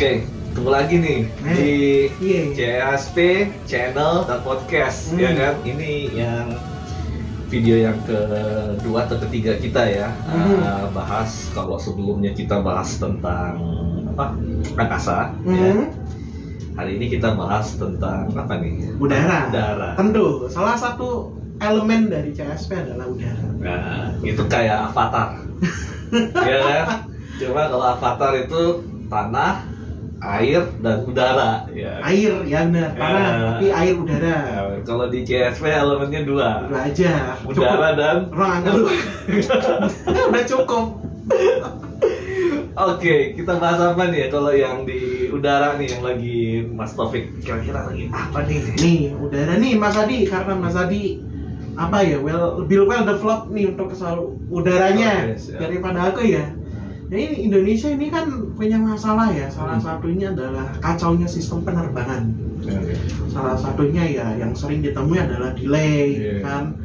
Oke, ketemu lagi nih di CSP Channel dan Podcast, ya kan? Ini yang video yang kedua atau ketiga kita ya. Bahas, kalau sebelumnya kita bahas tentang angkasa, ya. Hari ini kita bahas tentang apa nih? Udara. Udara. Tentu, salah satu elemen dari CSP adalah udara. Nah, itu kayak avatar. Ya kan? Cuma kalau avatar itu tanah, air, dan udara. Ya. Air, ya benar. Tanah, tapi air udara. Ya, kalau di CSP elemennya dua. Dua aja. Udara dan ruang udah cukup. Oke, kita bahas apa nih ya kalau yang di udara nih yang lagi Mas Taufik kira-kira lagi apa nih? Nih, udara nih Mas Adi, karena Mas Adi apa ya, well developed nih untuk soal udaranya daripada aku ya. Jadi Indonesia ini kan punya masalah ya, salah satunya adalah kacaunya sistem penerbangan. Salah satunya ya yang sering ditemui adalah delay kan.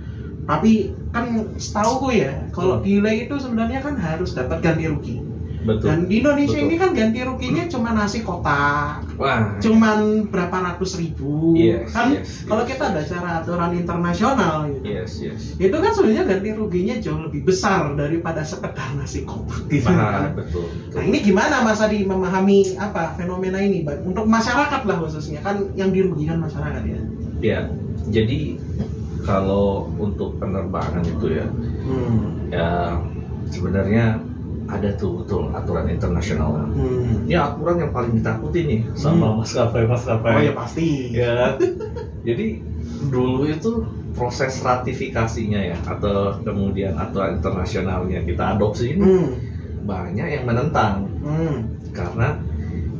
Tapi kan setauku ya, kalau delay itu sebenarnya kan harus dapat ganti rugi. Betul. Dan di Indonesia ini kan ganti ruginya cuma nasi kotak, cuman berapa ratus ribu, kalau kita bicara aturan internasional gitu, itu kan sebenarnya ganti ruginya jauh lebih besar daripada sekedar nasi kotak gitu kan. Betul. Nah ini gimana Mas Adi memahami fenomena ini untuk masyarakat lah khususnya, kan yang dirugikan masyarakat ya? Ya, jadi kalau untuk penerbangan itu ya, ya sebenarnya ada tuh betul aturan internasional. Ini aturan yang paling ditakuti nih sama maskapai. Oh ya pasti. Ya. Jadi dulu itu proses ratifikasinya ya, atau kemudian aturan internasionalnya kita adopsi ini banyak yang menentang. Karena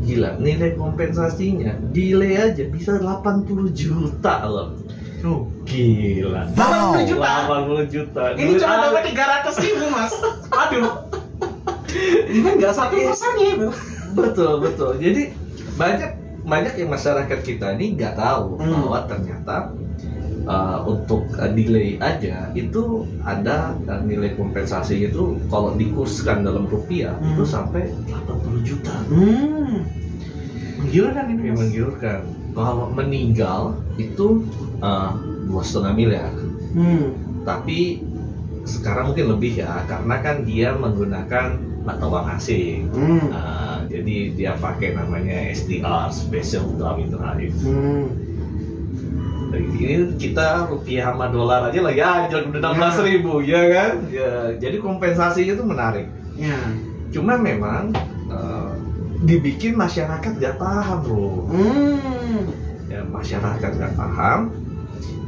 gila, nilai kompensasinya delay aja bisa 80 juta loh. Gila. 80 juta. 80 juta. Ini cuma dapat 300 ribu Mas. Aduh. Ini kan nggak 1% itu. Betul. Jadi banyak yang masyarakat kita ini nggak tahu bahwa ternyata untuk delay aja itu ada nilai kompensasi itu kalau dikurskan dalam rupiah itu sampai 80 juta. Menggiurkan ini. Menggiurkan. Kalau meninggal itu 2,5 miliar. Tapi sekarang mungkin lebih ya, karena kan dia menggunakan mata uang asing. Jadi dia pakai namanya SDR, Special Drawing Right. Ini kita rupiah sama dolar aja lah ya, udah 16.000 ya kan. Ya, jadi kompensasinya itu menarik. Cuma memang dibikin masyarakat gak paham bro. Ya, masyarakat gak paham,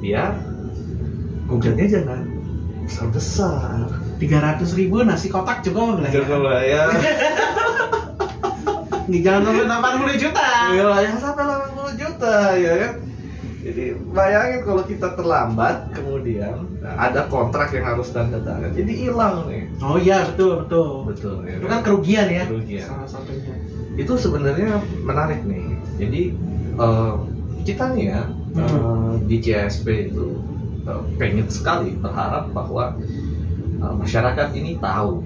dia gugatnya jangan besar-besar. 300 ribu nasi kotak cukup lah ya. Jangan sampai 80 juta. Ya sampai 80 juta ya kan. Jadi bayangin kalau kita terlambat, kemudian ada kontrak yang harus tanda tangan, jadi hilang nih. Oh iya betul. Ya, itu kan kerugian ya. Salah satunya. Itu sebenarnya menarik nih. Jadi kita nih ya di CSP itu pengen sekali berharap bahwa masyarakat ini tahu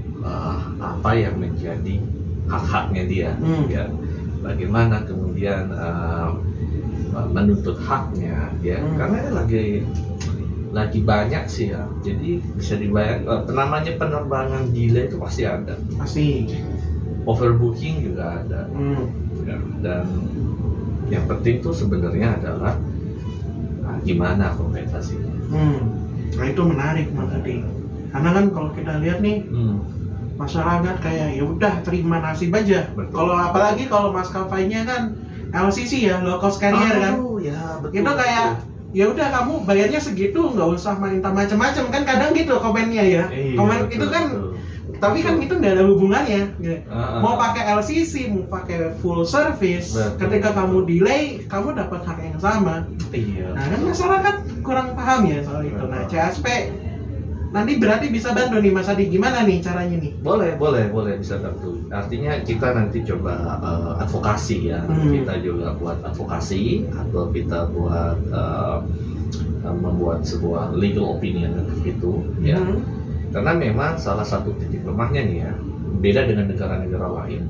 apa yang menjadi hak-haknya dia, ya. Bagaimana kemudian menuntut haknya, ya. Karena ini lagi banyak sih ya. Jadi bisa dibayar namanya penerbangan delay itu pasti ada. Pasti. Overbooking juga ada. Ya. Dan yang penting tuh sebenarnya adalah gimana kompensasinya. Nah itu menarik Mas Adi. Karena kan kalau kita lihat nih masyarakat kayak ya udah terima nasib aja. Kalau apalagi kalau maskapainya kan LCC ya, low cost carrier kan. Ya, betul, itu kayak ya udah kamu bayarnya segitu, nggak usah minta macam-macam kan, kadang gitu komennya ya. Komen itu kan tapi kan itu nggak ada hubungannya. Mau pakai LCC, mau pakai full service, ketika kamu delay, kamu dapat hak yang sama. Nah kan masyarakat kurang paham ya soal itu. Nah CSP nanti berarti bisa bantu nih Mas Adi, gimana nih caranya nih? Boleh bisa bantu. Artinya kita nanti coba advokasi ya. Kita juga buat advokasi atau kita buat membuat sebuah legal opinion gitu ya. Karena memang salah satu titik lemahnya nih ya, beda dengan negara-negara lain.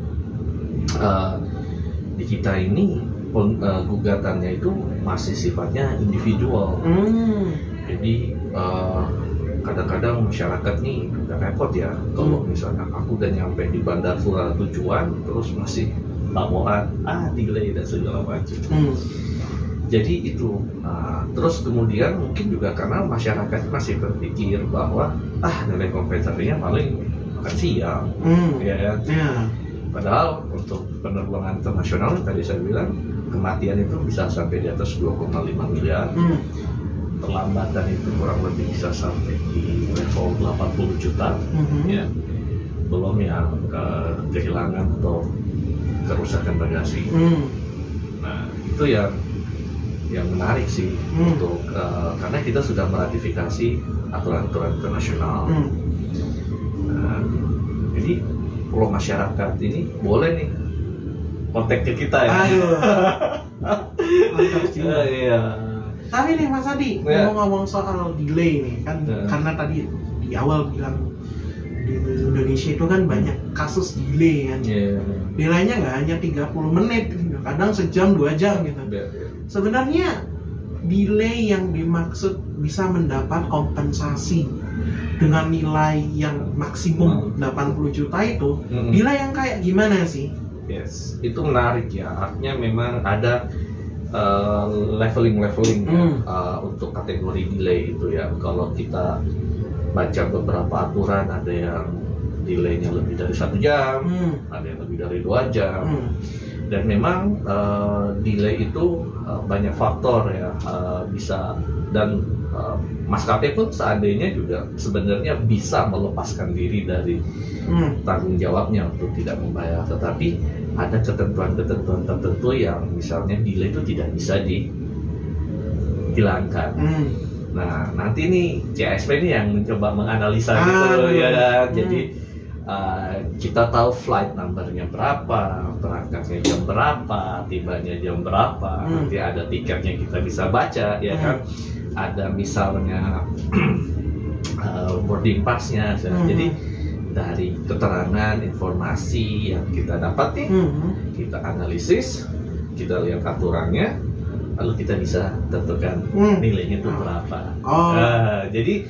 di kita ini gugatannya itu masih sifatnya individual. Jadi kadang-kadang masyarakat nih udah repot ya kalau misalnya aku udah nyampe di bandar Surat tujuan terus masih laporan delay dan segala macam. Jadi itu terus kemudian mungkin juga karena masyarakat masih berpikir bahwa nilai kompensasinya paling makan siang, ya kan? Padahal untuk penerbangan internasional tadi saya bilang kematian itu bisa sampai di atas 2,5 miliar. Perlambatan itu kurang lebih bisa sampai di level 80 juta, ya. Belum yang kehilangan atau kerusakan bagasi. Nah itu yang menarik sih untuk karena kita sudah meratifikasi aturan-aturan internasional. Nah, jadi kalau masyarakat ini boleh nih kontak ke kita ya. Iya. Tapi nih Mas Adi, ngomong soal delay nih kan, karena tadi di awal bilang di Indonesia itu kan banyak kasus delay kan. Delaynya nggak hanya 30 menit, kadang sejam 2 jam gitu. Sebenarnya delay yang dimaksud bisa mendapat kompensasi dengan nilai yang maksimum 80 juta itu, delay yang kayak gimana sih? Yes, itu menarik ya. Artinya memang ada leveling untuk kategori delay itu ya. Kalau kita baca beberapa aturan, ada yang delaynya lebih dari 1 jam, ada yang lebih dari 2 jam. Dan memang delay itu banyak faktor ya, bisa dan maskapai pun seandainya juga sebenarnya bisa melepaskan diri dari tanggung jawabnya untuk tidak membayar, tetapi ada ketentuan-ketentuan tertentu yang misalnya delay itu tidak bisa dihilangkan. Nah nanti nih CSP ini yang mencoba menganalisa gitu ya. Jadi kita tahu flight numbernya berapa, berangkatnya jam berapa, tibanya jam berapa, nanti ada tiketnya kita bisa baca ya kan, ada misalnya boarding passnya. Jadi dari keterangan informasi yang kita dapat nih, kita analisis, kita lihat aturannya, lalu kita bisa tentukan nilainya itu berapa. Jadi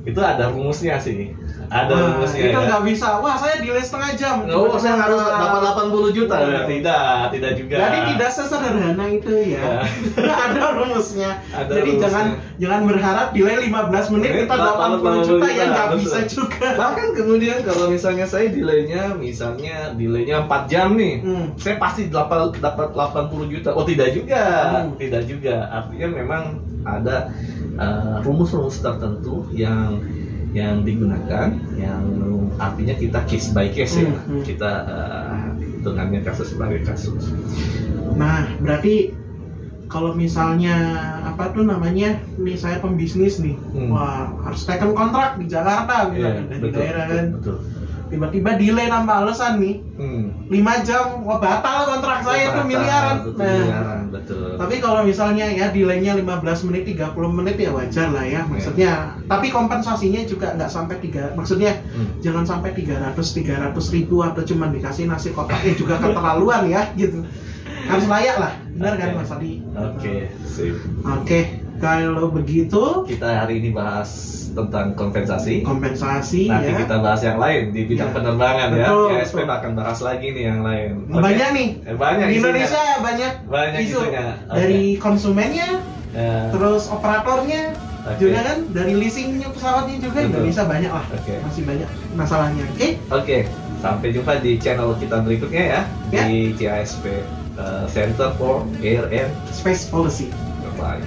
itu ada rumusnya sih. Ada rumusnya. Itu nggak bisa. Wah, saya delay setengah jam. Saya harus dapat 80 juta. Tidak juga. Jadi tidak sesederhana itu ya. Ada rumusnya. Jadi jangan berharap delay 15 menit kita 80 juta ya, nggak bisa juga. Bahkan kemudian kalau misalnya saya delaynya 4 jam nih, saya pasti dapat 80 juta. Oh tidak juga. Tidak juga. Artinya memang ada rumus-rumus tertentu yang digunakan, yang artinya kita case by case ya, kita hitungannya kasus by kasus. Nah berarti kalau misalnya nih saya pembisnis nih, wah harus taken kontrak di Jakarta misalnya, di daerah kan. Tiba-tiba delay nambah alasan nih, 5 jam, wah batal kontrak saya itu miliaran. Betul. Tapi kalau misalnya ya delaynya 15 menit, 30 menit ya wajar lah ya, maksudnya. Tapi kompensasinya juga nggak sampai maksudnya jangan sampai 300 ribu atau cuma dikasih nasi kotaknya juga keterlaluan ya gitu. Harus layak lah, benar kan Mas Adi? Sip. Kalau begitu kita hari ini bahas tentang kompensasi. Nanti kita bahas yang lain di bidang penerbangan ya. CSP akan bahas lagi nih yang lain. Banyak nih. Banyak di Indonesia banyak isu dari konsumennya, terus operatornya, juga kan dari leasingnya pesawatnya juga. Indonesia banyak lah. Masih banyak masalahnya. Oke. Sampai jumpa di channel kita berikutnya ya. Di CSP Center for Air and Space Policy. Bye.